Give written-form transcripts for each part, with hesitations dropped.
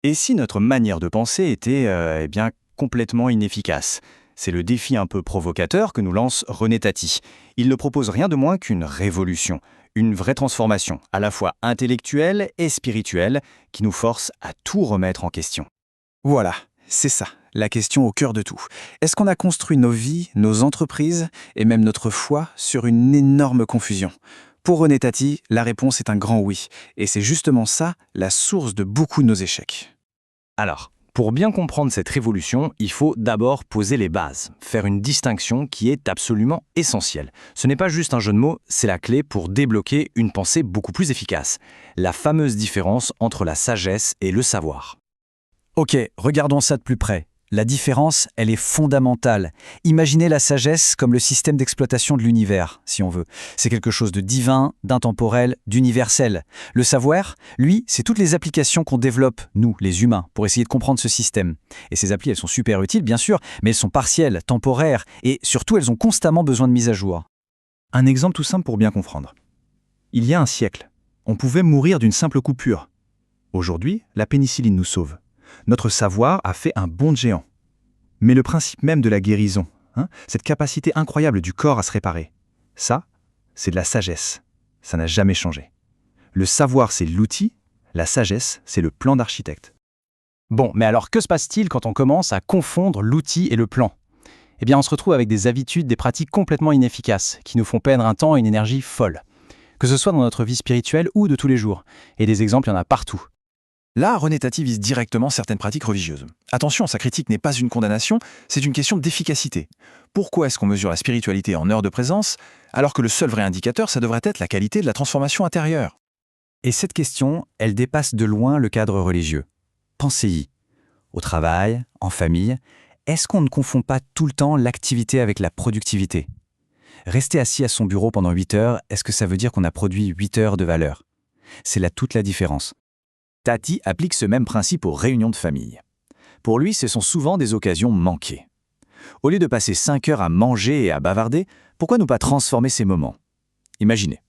Et si notre manière de penser était complètement inefficace? C'est le défi un peu provocateur que nous lance René Tati. Il ne propose rien de moins qu'une révolution, une vraie transformation, à la fois intellectuelle et spirituelle, qui nous force à tout remettre en question. Voilà, c'est ça, la question au cœur de tout. Est-ce qu'on a construit nos vies, nos entreprises et même notre foi sur une énorme confusion? Pour René Tati, la réponse est un grand oui. Et c'est justement ça, la source de beaucoup de nos échecs. Alors, pour bien comprendre cette révolution, il faut d'abord poser les bases, faire une distinction qui est absolument essentielle. Ce n'est pas juste un jeu de mots, c'est la clé pour débloquer une pensée beaucoup plus efficace. La fameuse différence entre la sagesse et le savoir. Ok, regardons ça de plus près. La différence, elle est fondamentale. Imaginez la sagesse comme le système d'exploitation de l'univers, si on veut. C'est quelque chose de divin, d'intemporel, d'universel. Le savoir, lui, c'est toutes les applications qu'on développe, nous, les humains, pour essayer de comprendre ce système. Et ces applis, elles sont super utiles, bien sûr, mais elles sont partielles, temporaires, et surtout, elles ont constamment besoin de mise à jour. Un exemple tout simple pour bien comprendre. Il y a un siècle, on pouvait mourir d'une simple coupure. Aujourd'hui, la pénicilline nous sauve. Notre savoir a fait un bond de géant. Mais le principe même de la guérison, cette capacité incroyable du corps à se réparer, ça, c'est de la sagesse. Ça n'a jamais changé. Le savoir, c'est l'outil, la sagesse, c'est le plan d'architecte. Bon, mais alors que se passe-t-il quand on commence à confondre l'outil et le plan? Eh bien, on se retrouve avec des habitudes, des pratiques complètement inefficaces, qui nous font perdre un temps et une énergie folle. Que ce soit dans notre vie spirituelle ou de tous les jours. Et des exemples, il y en a partout. Là, René Tati vise directement certaines pratiques religieuses. Attention, sa critique n'est pas une condamnation, c'est une question d'efficacité. Pourquoi est-ce qu'on mesure la spiritualité en heures de présence, alors que le seul vrai indicateur, ça devrait être la qualité de la transformation intérieure? Et cette question, elle dépasse de loin le cadre religieux. Pensez-y. Au travail, en famille, est-ce qu'on ne confond pas tout le temps l'activité avec la productivité? Rester assis à son bureau pendant 8 heures, est-ce que ça veut dire qu'on a produit 8 heures de valeur? C'est là toute la différence. Tati applique ce même principe aux réunions de famille. Pour lui, ce sont souvent des occasions manquées. Au lieu de passer 5 heures à manger et à bavarder, pourquoi ne pas transformer ces moments? Imaginez,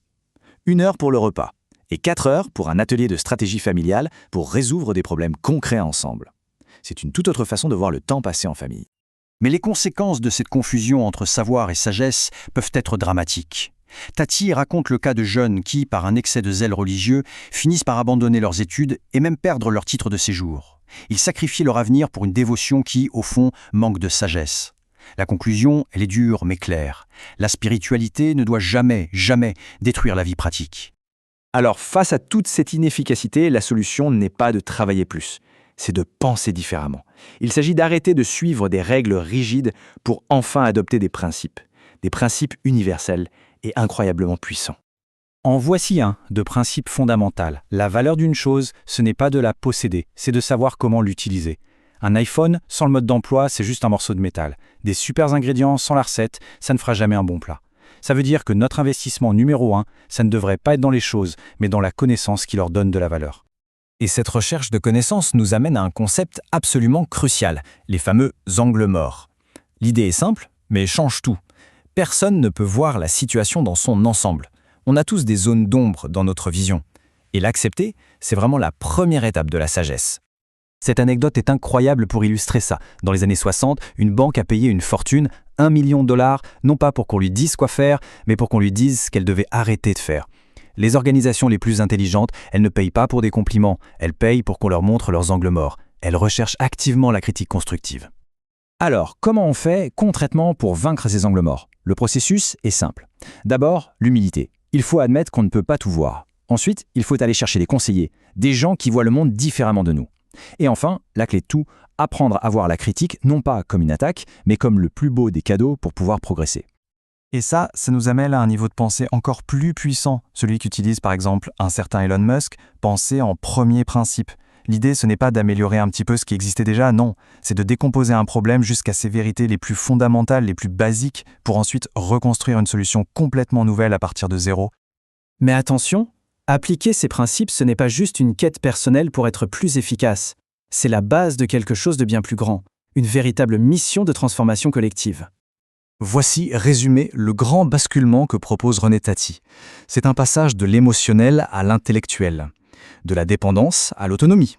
1 heure pour le repas et 4 heures pour un atelier de stratégie familiale pour résoudre des problèmes concrets ensemble. C'est une toute autre façon de voir le temps passé en famille. Mais les conséquences de cette confusion entre savoir et sagesse peuvent être dramatiques. Tati raconte le cas de jeunes qui, par un excès de zèle religieux, finissent par abandonner leurs études et même perdre leur titre de séjour. Ils sacrifient leur avenir pour une dévotion qui, au fond, manque de sagesse. La conclusion, elle est dure mais claire. La spiritualité ne doit jamais, jamais détruire la vie pratique. Alors, face à toute cette inefficacité, la solution n'est pas de travailler plus, c'est de penser différemment. Il s'agit d'arrêter de suivre des règles rigides pour enfin adopter des principes universels et incroyablement puissant. En voici un de principe fondamental. La valeur d'une chose, ce n'est pas de la posséder, c'est de savoir comment l'utiliser. Un iPhone, sans le mode d'emploi, c'est juste un morceau de métal. Des super ingrédients sans la recette, ça ne fera jamais un bon plat. Ça veut dire que notre investissement numéro 1, ça ne devrait pas être dans les choses, mais dans la connaissance qui leur donne de la valeur. Et cette recherche de connaissance nous amène à un concept absolument crucial, les fameux angles morts. L'idée est simple, mais change tout. Personne ne peut voir la situation dans son ensemble. On a tous des zones d'ombre dans notre vision. Et l'accepter, c'est vraiment la première étape de la sagesse. Cette anecdote est incroyable pour illustrer ça. Dans les années 60, une banque a payé une fortune, $1 million, non pas pour qu'on lui dise quoi faire, mais pour qu'on lui dise ce qu'elle devait arrêter de faire. Les organisations les plus intelligentes, elles ne payent pas pour des compliments, elles payent pour qu'on leur montre leurs angles morts. Elles recherchent activement la critique constructive. Alors, comment on fait concrètement pour vaincre ces angles morts? Le processus est simple. D'abord, l'humilité. Il faut admettre qu'on ne peut pas tout voir. Ensuite, il faut aller chercher des conseillers, des gens qui voient le monde différemment de nous. Et enfin, la clé de tout, apprendre à voir la critique non pas comme une attaque, mais comme le plus beau des cadeaux pour pouvoir progresser. Et ça nous amène à un niveau de pensée encore plus puissant, celui qu'utilise par exemple un certain Elon Musk, penser en premier principe. L'idée, ce n'est pas d'améliorer un petit peu ce qui existait déjà, non. C'est de décomposer un problème jusqu'à ses vérités les plus fondamentales, les plus basiques, pour ensuite reconstruire une solution complètement nouvelle à partir de zéro. Mais attention, appliquer ces principes, ce n'est pas juste une quête personnelle pour être plus efficace. C'est la base de quelque chose de bien plus grand, une véritable mission de transformation collective. Voici résumé le grand basculement que propose René Tati. C'est un passage de l'émotionnel à l'intellectuel. de la dépendance à l'autonomie,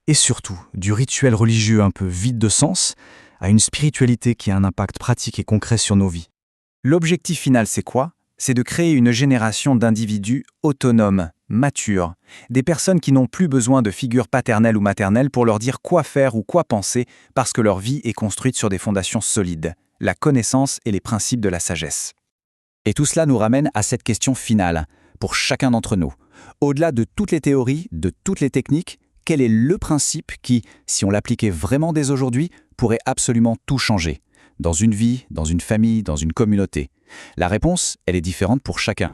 et surtout du rituel religieux un peu vide de sens à une spiritualité qui a un impact pratique et concret sur nos vies. L'objectif final, c'est quoi? C'est de créer une génération d'individus autonomes, matures, des personnes qui n'ont plus besoin de figures paternelles ou maternelles pour leur dire quoi faire ou quoi penser parce que leur vie est construite sur des fondations solides, la connaissance et les principes de la sagesse. Et tout cela nous ramène à cette question finale, pour chacun d'entre nous. Au-delà de toutes les théories, de toutes les techniques, quel est le principe qui, si on l'appliquait vraiment dès aujourd'hui, pourrait absolument tout changer? Dans une vie, dans une famille, dans une communauté. La réponse, elle est différente pour chacun.